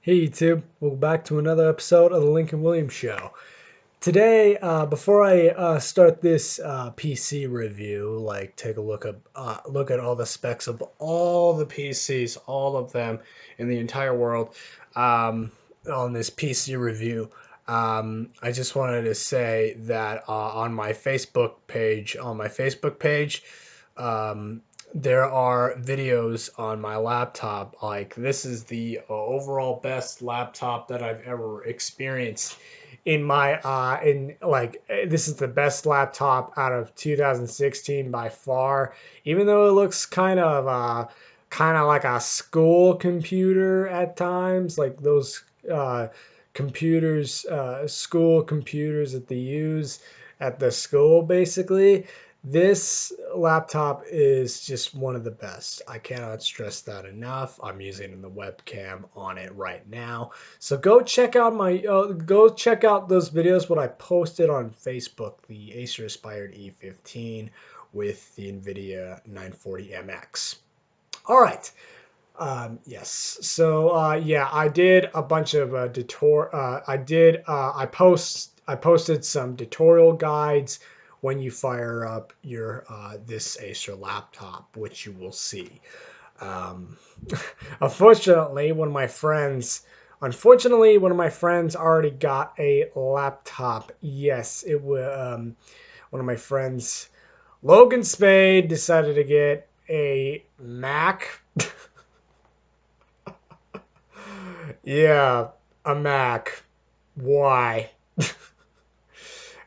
Hey YouTube, welcome back to another episode of the Lincoln Williams Show. Today, before I start this PC review, take a look at all the specs of all the PCs, all of them in the entire world, on this PC review. I just wanted to say that on my Facebook page, um, there are videos on my laptop. Like this is the overall best laptop that I've ever experienced in my this is the best laptop out of 2016 by far. Even though it looks kind of like a school computer at times, like those school computers that they use at the school basically. This laptop is just one of the best. I cannot stress that enough. I'm using the webcam on it right now. So go check out those videos what I posted on Facebook, the Acer Aspired E15 with the NVIDIA 940MX. All right. Yes. So yeah, I did a bunch of I posted some tutorial guides when you fire up your this Acer laptop, which you will see. Um, unfortunately, one of my friends already got a laptop. Yes, it was one of my friends, Logan Spade, decided to get a Mac. Yeah, a Mac. Why?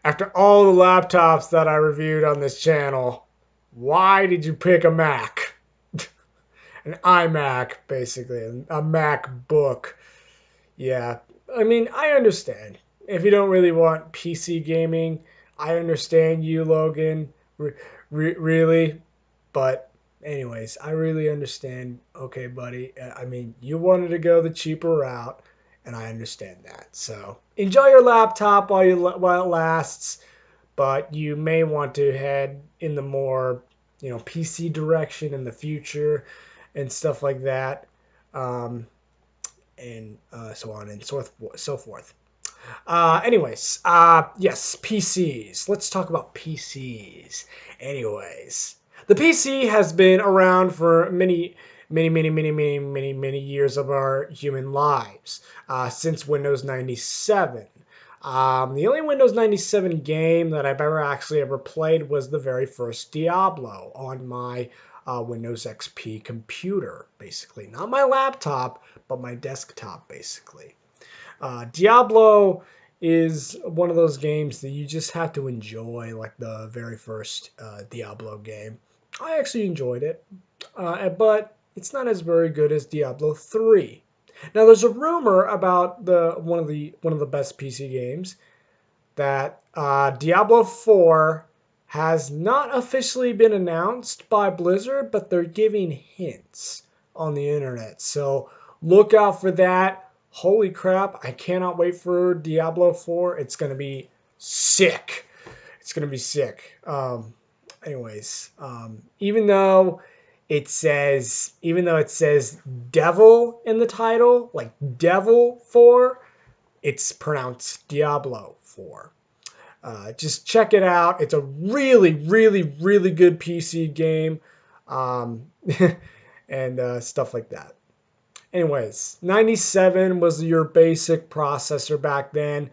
After all the laptops that I reviewed on this channel, why did you pick a Mac? An iMac, basically, a MacBook. Yeah, I mean, I understand. If you don't really want PC gaming, I understand you, Logan. Really, but anyways, I really understand. Okay, buddy. I mean, you wanted to go the cheaper route, and I understand that. So enjoy your laptop while it lasts, but you may want to head in the more PC direction in the future and stuff like that, um, and so on and so forth. Yes, PCs. Let's talk about PCs. Anyways, the PC has been around for many years of our human lives, since Windows 97. The only Windows 97 game that I've ever played was the very first Diablo on my Windows XP computer, basically. Not my laptop, but my desktop, basically. Diablo is one of those games that you just have to enjoy, like the very first Diablo game. I actually enjoyed it, but it's not as very good as Diablo 3. Now, there's a rumor about the one of the best PC games that Diablo 4 has not officially been announced by Blizzard, but they're giving hints on the internet. So look out for that. Holy crap, I cannot wait for Diablo 4. It's going to be sick. It's going to be sick. Anyways, even though it says devil in the title, like devil 4, it's pronounced Diablo 4. Just check it out. It's a really good PC game, um, and stuff like that. Anyways, 97 was your basic processor back then.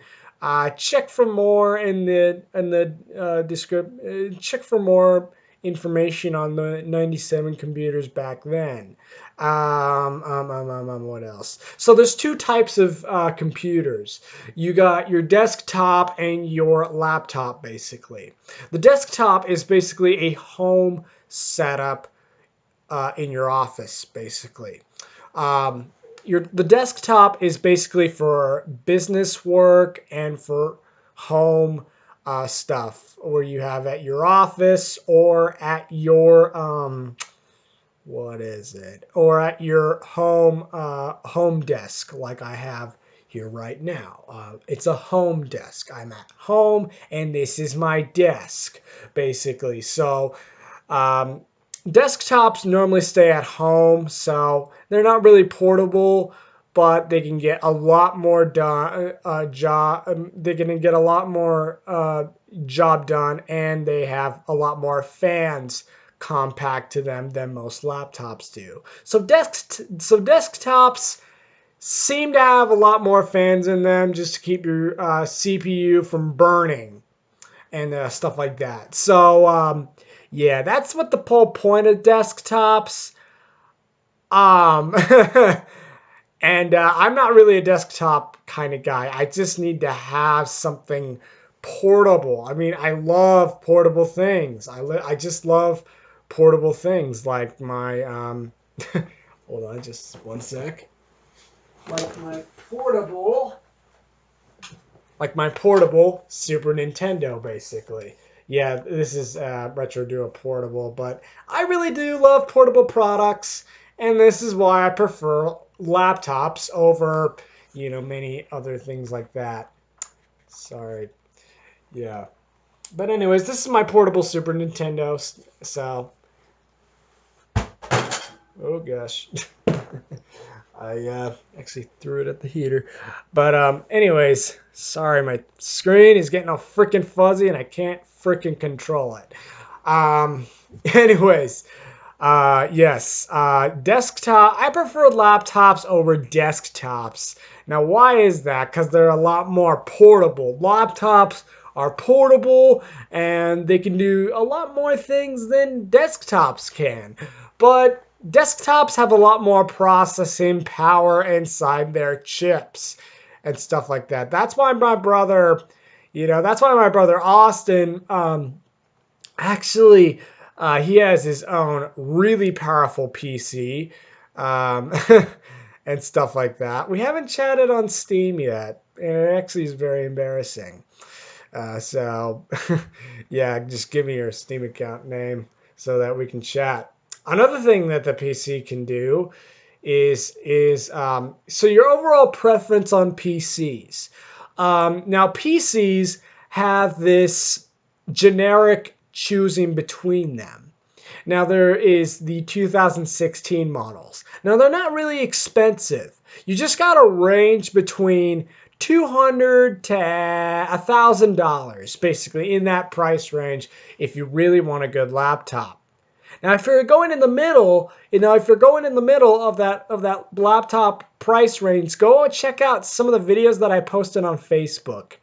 Check for more in the description. Check for more information on the 97 computers back then. What else? So there's two types of computers. You got your desktop and your laptop, basically. The desktop is basically a home setup in your office, basically. Um, the desktop is basically for business work and for home stuff, where you have at your office or at your what is it? Or at your home desk, like I have here right now. It's a home desk. I'm at home, and this is my desk, basically. So um, desktops normally stay at home, so they're not really portable. but they can get a lot more done they're going to get a lot more job done, and they have a lot more fans compact to them than most laptops do. So desktops seem to have a lot more fans in them just to keep your CPU from burning and stuff like that. So yeah, that's what the whole point of desktops. Um, and I'm not really a desktop kind of guy. I just need to have something portable. I mean, I love portable things. I just love portable things like my hold on just one sec. Like my portable Super Nintendo, basically. Yeah, this is Retro Duo Portable, but I really do love portable products, and this is why I prefer laptops over, many other things like that. Sorry. Yeah. But anyways, this is my portable Super Nintendo, so... Oh, gosh. I actually threw it at the heater. But anyways, sorry, my screen is getting all freaking fuzzy and I can't freaking control it. Um, anyways, yes, desktop. I prefer laptops over desktops. Now, why is that? Because they're a lot more portable. Laptops are portable and they can do a lot more things than desktops can. But desktops have a lot more processing power inside their chips and stuff like that. That's why my brother, Austin, actually, he has his own really powerful PC, um, and stuff like that. We haven't chatted on Steam yet, and it actually is very embarrassing. So, yeah, just give me your Steam account name so that we can chat. Another thing that the PC can do is so your overall preference on PCs. Now, PCs have this generic choosing between them. Now, there is the 2016 models. Now, they're not really expensive. You just got to range between $200 to $1,000, basically in that price range if you really want a good laptop. Now, if you're going in the middle, of that laptop price range, go check out some of the videos that I posted on Facebook.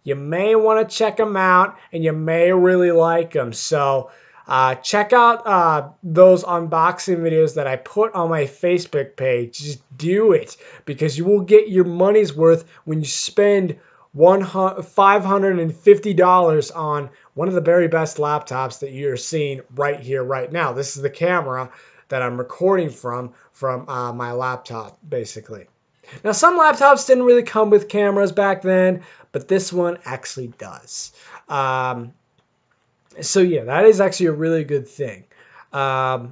You may want to check them out, and you may really like them. So check out those unboxing videos that I put on my Facebook page. Just do it, because you will get your money's worth when you spend $550 on one of the very best laptops that you're seeing right here, right now. This is the camera that I'm recording from my laptop, basically. Now, some laptops didn't really come with cameras back then, but this one actually does. So yeah, that is actually a really good thing. Now,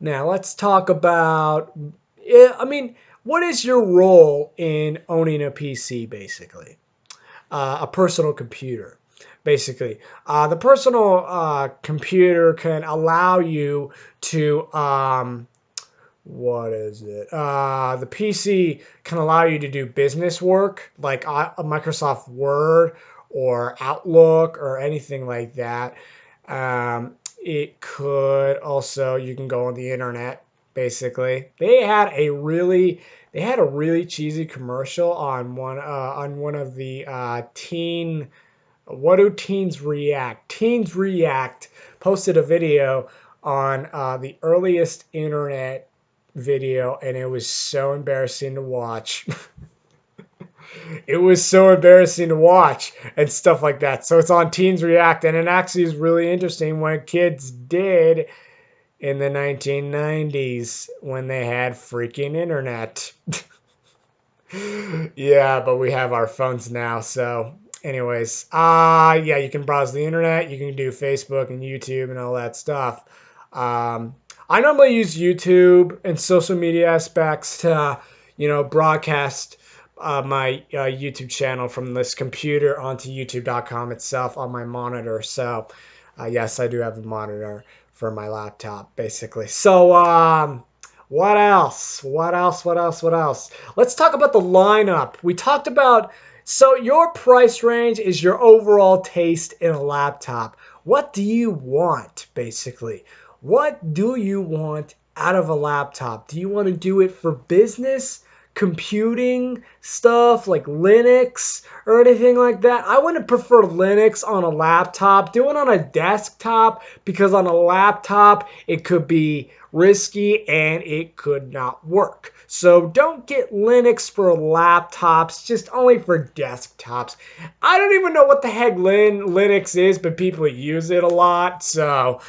let's talk about, what is your role in owning a PC, basically? A personal computer, basically. The personal computer can allow you to, what is it? The PC can allow you to do business work like a Microsoft Word or Outlook or anything like that. It could also, you can go on the internet, basically. They had a really cheesy commercial on one of the what do teens react? Teens React posted a video on the earliest internet video, and it was so embarrassing to watch. It was so embarrassing to watch and stuff like that. So it's on Teens React, and it actually is really interesting what kids did in the 1990s when they had freaking internet. Yeah, but we have our phones now. So anyways, yeah, you can browse the internet, you can do Facebook and YouTube and all that stuff. I normally use YouTube and social media aspects to, broadcast my YouTube channel from this computer onto youtube.com itself on my monitor. So yes, I do have a monitor for my laptop, basically. So What else? What else? What else? What else? Let's talk about the lineup. We talked about, so your price range is your overall taste in a laptop. What do you want, basically? What do you want out of a laptop? Do you want to do it for business, computing stuff like Linux or anything like that? I wouldn't prefer Linux on a laptop. Do it on a desktop because on a laptop it could be risky and it could not work. So don't get Linux for laptops, just only for desktops. I don't even know what the heck Linux is, but people use it a lot. So,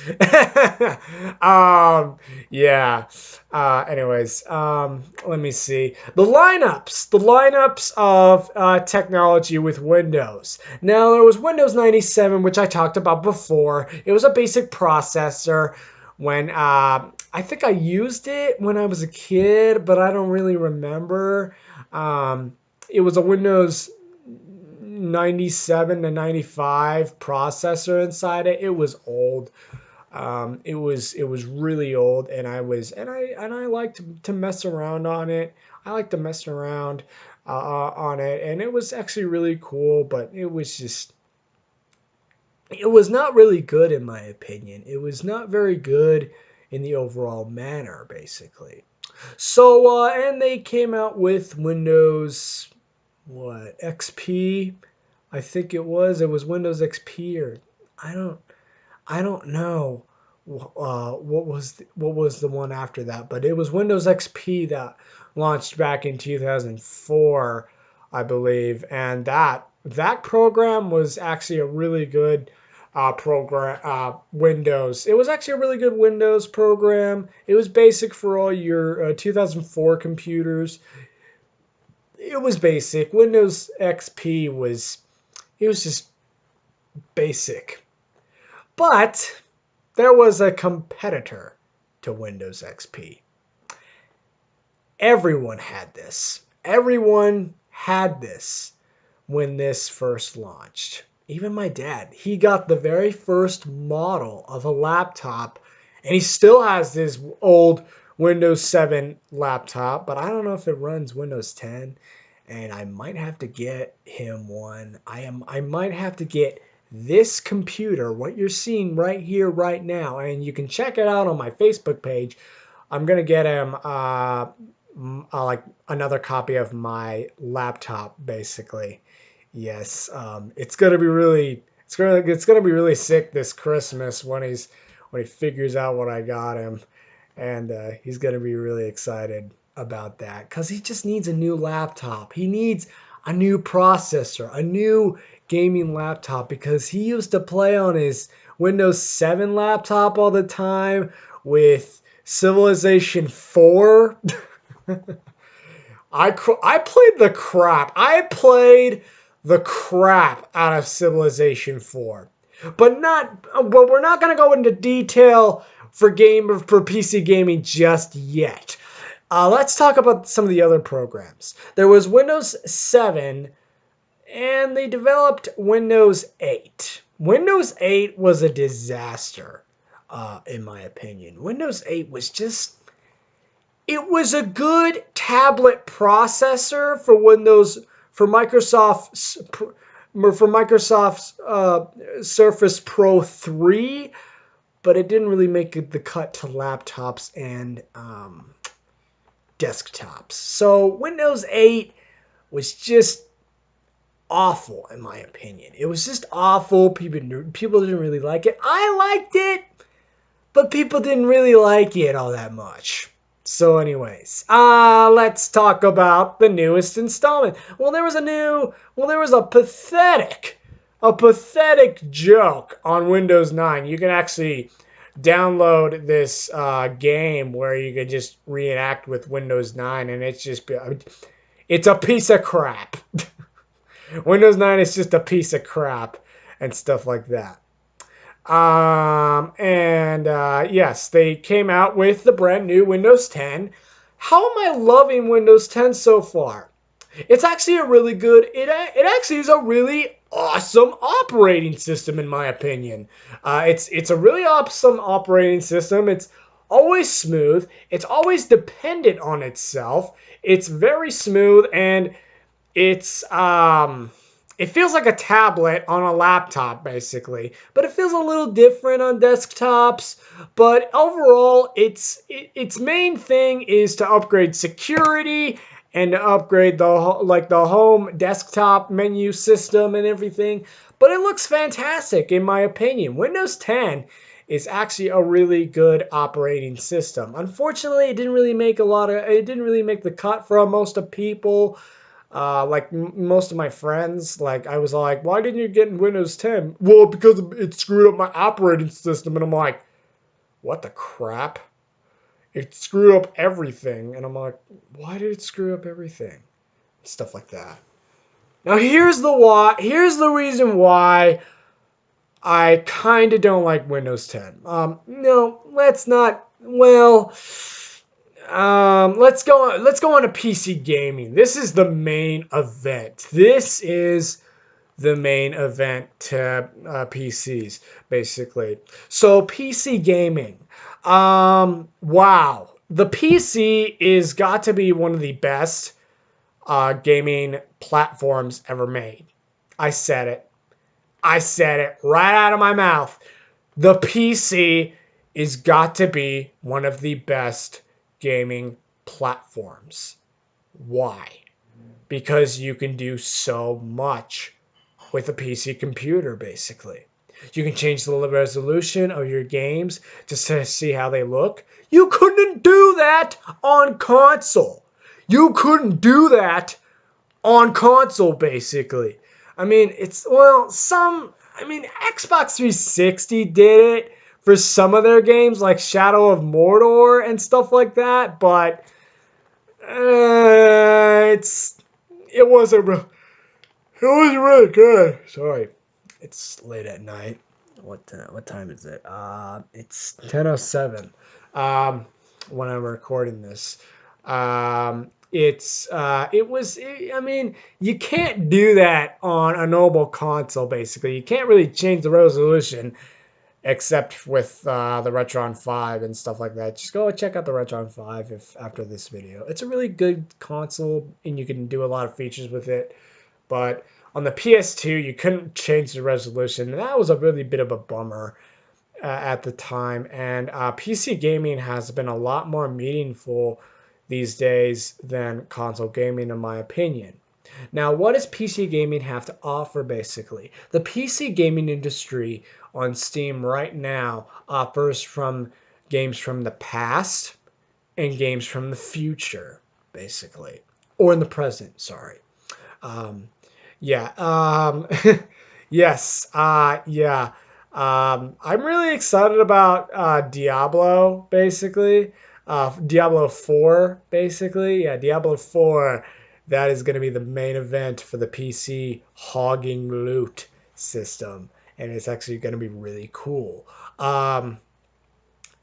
yeah. Anyways, let me see the lineups of technology with Windows. Now there was Windows 97, which I talked about before. It was a basic processor. When I think I used it when I was a kid, but I don't really remember. It was a Windows 97 to 95 processor inside it. It was old. It was really old, and I liked to mess around on it. I like to mess around on it, and it was actually really cool. But it was not really good in my opinion. It was not very good in the overall manner, basically. So, and they came out with Windows, what, XP? I think it was. It was Windows XP, or I don't, I don't know. What was the one after that? But it was Windows XP that launched back in 2004, I believe, and that program was actually a really good program. Windows. It was actually a really good Windows program. It was basic for all your 2004 computers. It was basic. Windows XP was, it was just basic. But there was a competitor to Windows XP. Everyone had this. Everyone had this when this first launched. Even my dad. He got the very first model of a laptop, and he still has this old Windows 7 laptop, but I don't know if it runs Windows 10, and I might have to get him one. I might have to get this computer, what you're seeing right here, right now, and you can check it out on my Facebook page. I'm gonna get him like another copy of my laptop, basically. Yes, it's gonna be really, it's gonna be really sick this Christmas when he figures out what I got him, and he's gonna be really excited about that because he just needs a new laptop. He needs a new processor, a new gaming laptop because he used to play on his Windows 7 laptop all the time with Civilization 4. I played the crap. I played the crap out of Civilization 4. But we're not going to go into detail for PC gaming just yet. Let's talk about some of the other programs. There was Windows 7 and they developed Windows 8. Windows 8 was a disaster, in my opinion. Windows 8 was just, it was a good tablet processor for Windows, for Microsoft's Surface Pro 3, but it didn't really make the cut to laptops and desktops. So Windows 8 was just awful in my opinion. It was just awful. People didn't really like it. I liked it, but people didn't really like it all that much. So anyways, let's talk about the newest installment. There was a pathetic joke on Windows 9. You can actually download this game where you could just reenact with Windows 9, and it's a piece of crap. Windows 9 is just a piece of crap and stuff like that. Yes, they came out with the brand new Windows 10. How am I loving Windows 10 so far? It's actually a really good, it actually is a really awesome operating system in my opinion. It's a really awesome operating system. It's always smooth. It's always dependent on itself. It's very smooth, and it feels like a tablet on a laptop basically, but it feels a little different on desktops. But overall, its main thing is to upgrade security and to upgrade the home desktop menu system and everything. But it looks fantastic in my opinion. Windows 10 is actually a really good operating system. Unfortunately, it didn't really make the cut for most of people. Most of my friends, like I was like, why didn't you get in Windows 10? Well, because it screwed up my operating system. And I'm like, what the crap? It screwed up everything. And I'm like, why did it screw up everything? Stuff like that. Now here's the reason why I kind of don't like Windows 10. No, let's not. Well, let's go on to PC gaming. This is the main event. This is the main event to PCs, basically. So PC gaming. Wow. The PC is got to be one of the best gaming platforms ever made. I said it. I said it right out of my mouth. The PC is got to be one of the best gaming platforms. Why? Because you can do so much with a PC computer, basically. You can change the resolution of your games just to see how they look. You couldn't do that on console. You couldn't do that on console, basically. I mean, Xbox 360 did it for some of their games, like Shadow of Mordor and stuff like that, but it wasn't really good. Sorry, it's late at night. What time is it? It's 10:07. When I'm recording this. I mean, you can't do that on a normal console. Basically, you can't really change the resolution except with the Retron 5 and stuff like that. Just go check out the Retron 5 if after this video. It's a really good console, and you can do a lot of features with it. But on the PS2, you couldn't change the resolution, and that was a really bit of a bummer at the time. And PC gaming has been a lot more meaningful these days than console gaming, in my opinion. Now, what does PC gaming have to offer, basically? The PC gaming industry on Steam right now offers from games from the past and games from the future, basically. Or in the present, sorry. Um, yeah. Yes. Yeah. I'm really excited about Diablo, basically. Diablo 4, basically. Yeah, Diablo 4. That is going to be the main event for the PC hogging loot system. And it's actually going to be really cool.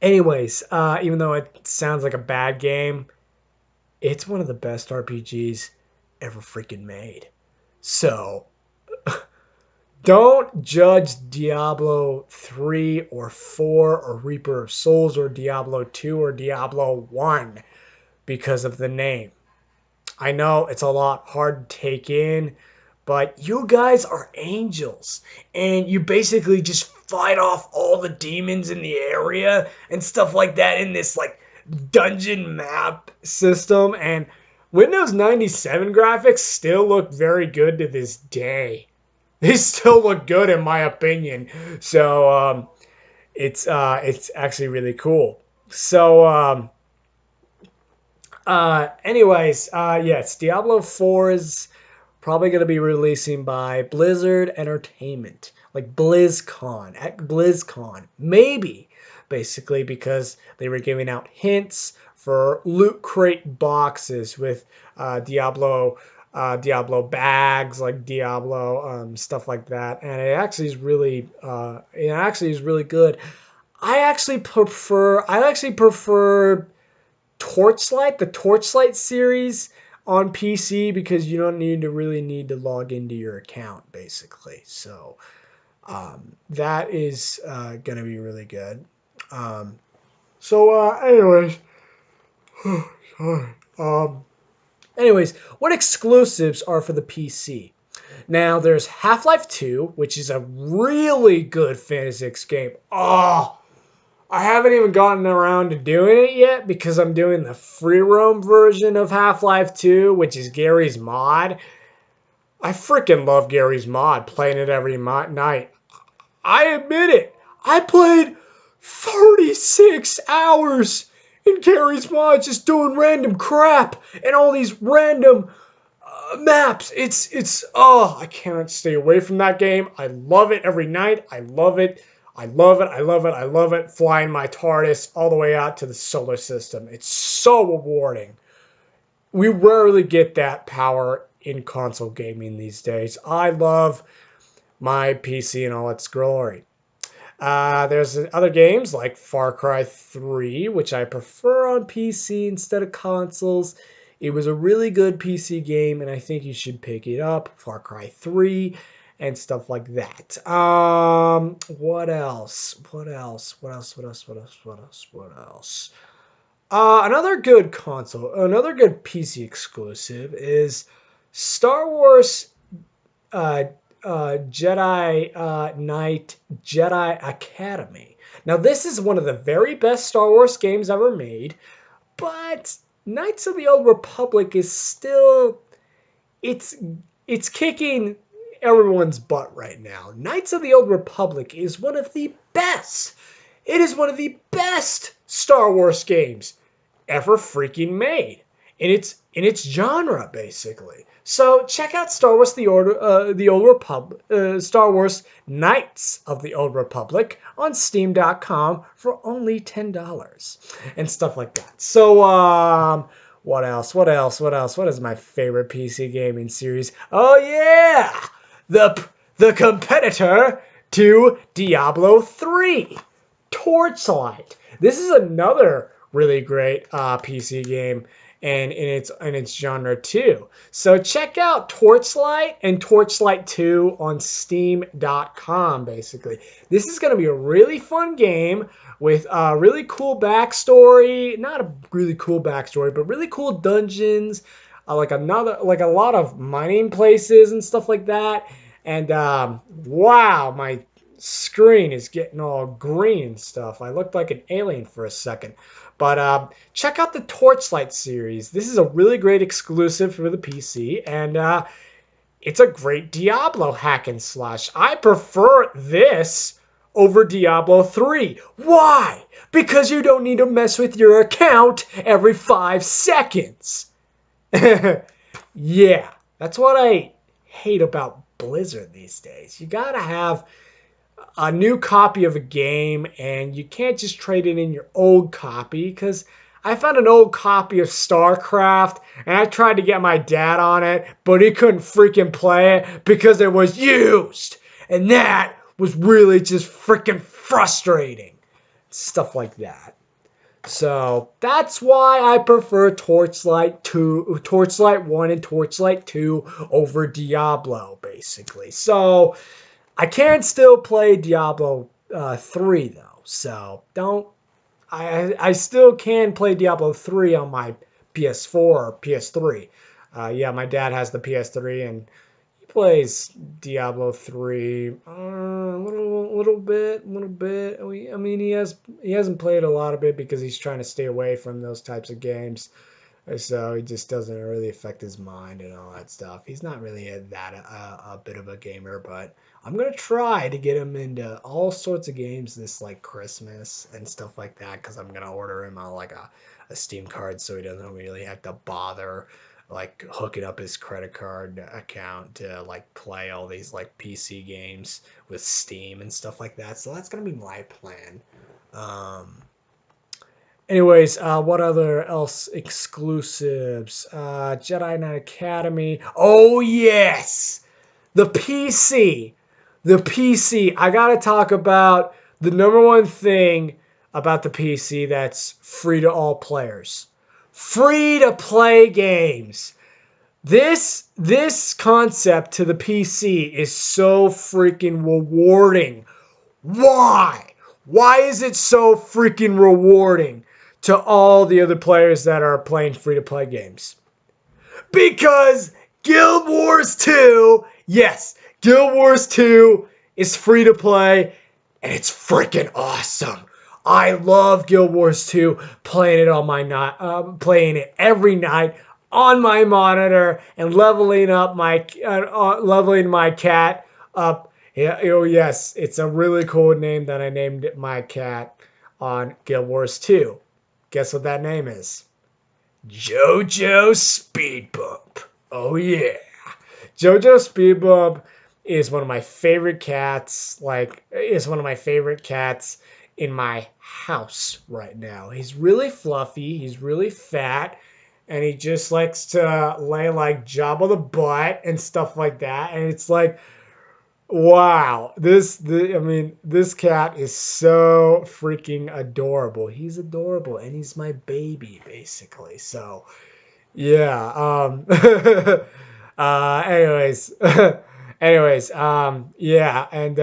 Anyways, even though it sounds like a bad game, it's one of the best RPGs ever freaking made. So, don't judge Diablo 3 or 4 or Reaper of Souls or Diablo 2 or Diablo 1 because of the name. I know it's a lot hard to take in, but you guys are angels, and you basically just fight off all the demons in the area and stuff like that in this like dungeon map system. And Windows 97 graphics still look very good to this day. They still look good in my opinion. So it's actually really cool. So yes, Diablo 4 is probably going to be releasing by Blizzard Entertainment, like BlizzCon, maybe, basically because they were giving out hints for loot crate boxes with Diablo bags, like Diablo stuff like that, and it actually is really good. I actually prefer Torchlight, the Torchlight series on PC because you don't really need to log into your account basically. So that is going to be really good. Um, So, anyways, sorry. Anyways, what exclusives are for the PC? Now, there's Half-Life 2, which is a really good physics game. Oh, I haven't even gotten around to doing it yet because I'm doing the free roam version of Half-Life 2, which is Gary's mod. I freaking love Gary's mod, playing it every night. I admit it. I played 36 hours in Gary's mod just doing random crap and all these random maps. Oh, I cannot stay away from that game. I love it every night. I love it. I love it. I love it. I love it. Flying my TARDIS all the way out to the solar system. It's so rewarding. We rarely get that power in console gaming these days. I love my PC in all its glory. There's other games like Far Cry 3, which I prefer on PC instead of consoles. It was a really good PC game, and I think you should pick it up. Far Cry 3 and stuff like that. What else? What else? What else? What else? What else? What else? What else? Another good PC exclusive is Star Wars uh, Jedi Knight Jedi Academy. Now, this is one of the very best Star Wars games ever made, but Knights of the Old Republic is still it's it's kicking everyone's butt right now. Knights of the Old Republic is one of the best. It is one of the best Star Wars games ever freaking made in its genre, basically. So check out Star Wars: the Old Republic, Star Wars: Knights of the Old Republic on Steam.com for only $10 and stuff like that. So what else? What else? What else? What is my favorite PC gaming series? Oh yeah, the competitor to Diablo 3, Torchlight. This is another really great PC game and in its genre too. So check out Torchlight and Torchlight 2 on Steam.com. Basically, this is going to be a really fun game with a really cool backstory. Not a really cool backstory, but really cool dungeons. Like a lot of mining places and stuff like that. And wow, my screen is getting all green and stuff. I looked like an alien for a second. But check out the Torchlight series. This is a really great exclusive for the PC, and it's a great Diablo hack and slash. I prefer this over Diablo 3. Why? Because you don't need to mess with your account every 5 seconds. Yeah, that's what I hate about Blizzard these days. You gotta have a new copy of a game and you can't just trade it in your old copy, because I found an old copy of StarCraft and I tried to get my dad on it, but he couldn't freaking play it because it was used. And that was really just freaking frustrating. Stuff like that. So that's why I prefer Torchlight 1 and Torchlight 2 over Diablo, basically. So I can still play Diablo 3 though, so I still can play Diablo 3 on my PS4 or PS3. Yeah, my dad has the PS3 and he plays Diablo 3 little bit. I mean, he hasn't played a lot of it because he's trying to stay away from those types of games. So he just doesn't really affect his mind and all that stuff. He's not really a bit of a gamer, but I'm gonna try to get him into all sorts of games this like Christmas and stuff like that, because I'm gonna order him like a Steam card so he doesn't really have to bother like hooking up his credit card account to like play all these like PC games with Steam and stuff like that. So that's gonna be my plan. Um, Anyways, what other else exclusives? Jedi Knight Academy. Oh yes, the PC. The PC. I gotta talk about the number one thing about the PC that's free to all players. Free to play games. This concept to the PC is so freaking rewarding. Why? Why is it so freaking rewarding to all the other players that are playing free-to-play games? Because Guild Wars 2, yes, Guild Wars 2 is free to play and it's freaking awesome. I love Guild Wars 2, playing it on my playing it every night on my monitor and leveling my cat up. Yeah, oh yes, it's a really cool name that I named my cat on Guild Wars 2. Guess what that name is? JoJo Speed Bump. Oh yeah. JoJo Speed Bump is one of my favorite cats. Is one of my favorite cats in my house right now. He's really fluffy, he's really fat, and he just likes to lay like Jabba the Butt and stuff like that. And it's like, wow, this cat is so freaking adorable. He's adorable, and he's my baby, basically. So, yeah. Anyways, yeah. And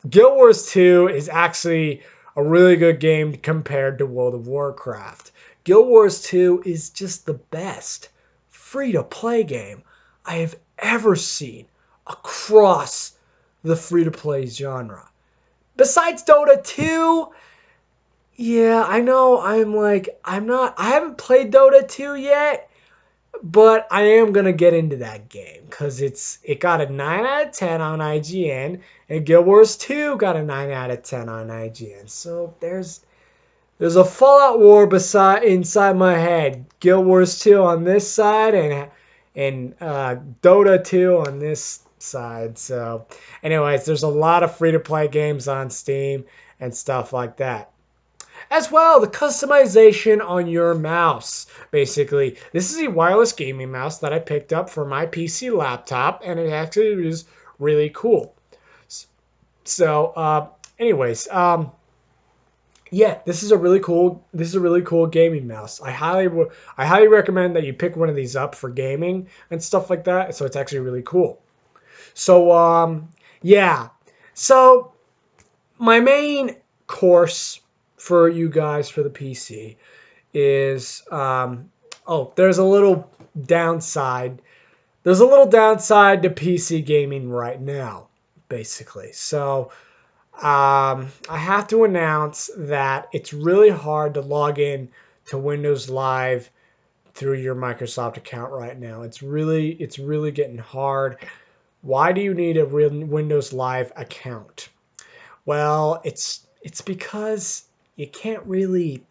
Guild Wars 2 is actually a really good game compared to World of Warcraft. Guild Wars 2 is just the best free-to-play game I have ever seen across the free-to-play genre. Besides Dota 2, yeah, I know I haven't played Dota 2 yet, but I am going to get into that game cuz it got a 9 out of 10 on IGN and Guild Wars 2 got a 9 out of 10 on IGN. So there's a Fallout War inside my head. Guild Wars 2 on this side and Dota 2 on this side. So, anyways, there's a lot of free-to-play games on Steam and stuff like that. As well, the customization on your mouse. Basically, this is a wireless gaming mouse that I picked up for my PC laptop, and it actually is really cool. So, anyways, yeah, this is a really cool gaming mouse. I highly recommend that you pick one of these up for gaming and stuff like that. So it's actually really cool. So yeah. So my main course for you guys for the PC is there's a little downside. There's a little downside to PC gaming right now, basically. So I have to announce that it's really hard to log in to Windows Live through your Microsoft account right now. It's really getting hard. Why do you need a Windows Live account? Well, it's because you can't really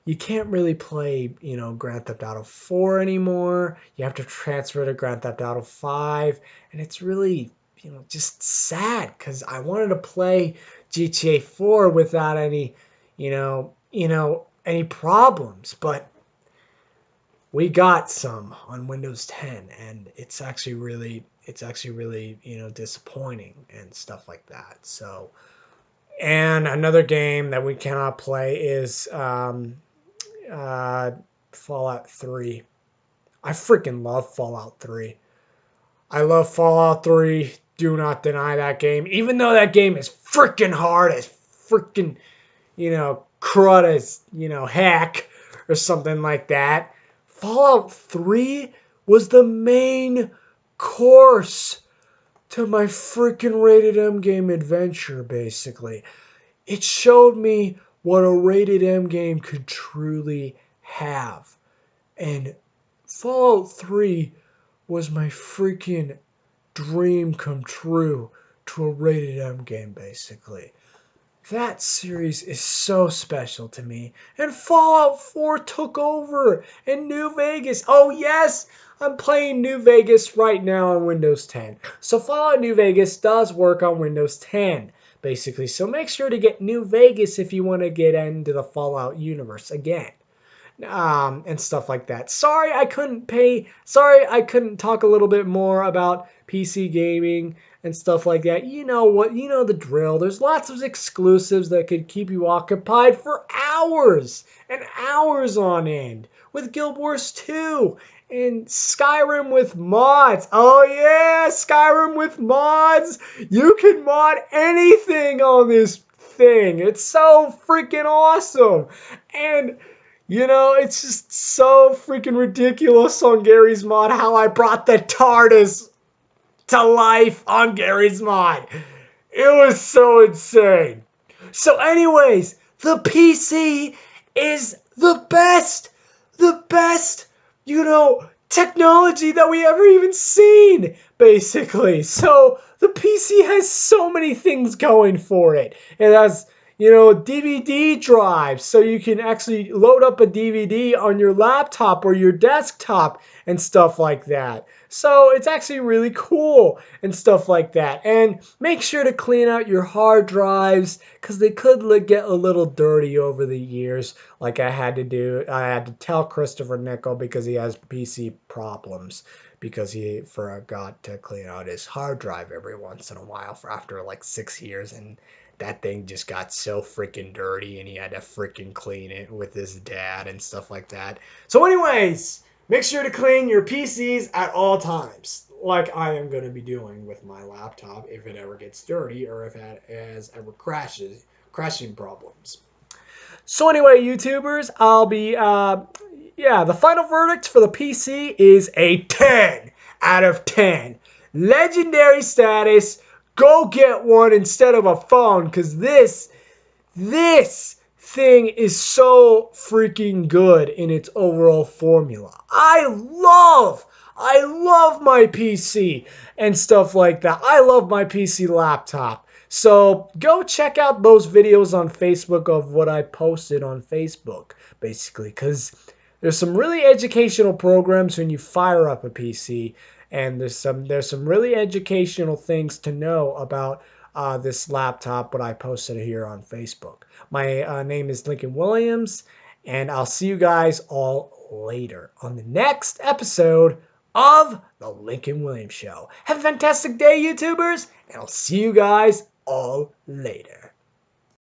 play, Grand Theft Auto 4 anymore. You have to transfer to Grand Theft Auto 5, and it's really just sad because I wanted to play GTA 4 without any, any problems. But we got some on Windows 10, and it's actually really, disappointing and stuff like that. So, and another game that we cannot play is Fallout 3. I freaking love Fallout 3. I love Fallout 3. Do not deny that game. Even though that game is freaking hard as freaking, crud as, heck or something like that. Fallout 3 was the main course to my freaking rated M game adventure, basically. It showed me what a rated M game could truly have. And Fallout 3 was my freaking dream come true to a rated M game, basically. That series is so special to me. And Fallout 4 took over. And New Vegas. Oh, yes! I'm playing New Vegas right now on Windows 10. So Fallout New Vegas does work on Windows 10, basically. So make sure to get New Vegas if you want to get into the Fallout universe again. And stuff like that. Sorry I couldn't talk a little bit more about PC gaming and stuff like that. You know what? You know the drill. There's lots of exclusives that could keep you occupied for hours and hours on end with Guild Wars 2 and Skyrim with mods. Oh yeah, Skyrim with mods. You can mod anything on this thing. It's so freaking awesome. And it's just so freaking ridiculous on Gary's Mod how I brought the TARDIS to life on Gary's Mod. It was so insane. So anyways, the PC is the best, technology that we ever even seen, basically. So the PC has so many things going for it. It has, DVD drives, so you can actually load up a DVD on your laptop or your desktop and stuff like that. So it's actually really cool and stuff like that. And make sure to clean out your hard drives because they could get a little dirty over the years, like I had to do. I had to tell Christopher Nickel because he has PC problems because he forgot to clean out his hard drive every once in a while for after like 6 years, and that thing just got so freaking dirty and he had to freaking clean it with his dad and stuff like that. So anyways, make sure to clean your PCs at all times, like I am going to be doing with my laptop if it ever gets dirty or if it has ever crashing problems. So anyway, YouTubers, I'll be, the final verdict for the PC is a 10 out of 10. Legendary status. Go get one instead of a phone, because this thing is so freaking good in its overall formula. I love my PC and stuff like that. I love my PC laptop. So go check out those videos on Facebook of what I posted on Facebook, basically, because there's some really educational programs when you fire up a PC, and there's some really educational things to know about this laptop, what I posted here on Facebook. My name is Lincoln Williams, and I'll see you guys all later on the next episode of The Lincoln Williams Show. Have a fantastic day, YouTubers, and I'll see you guys all later.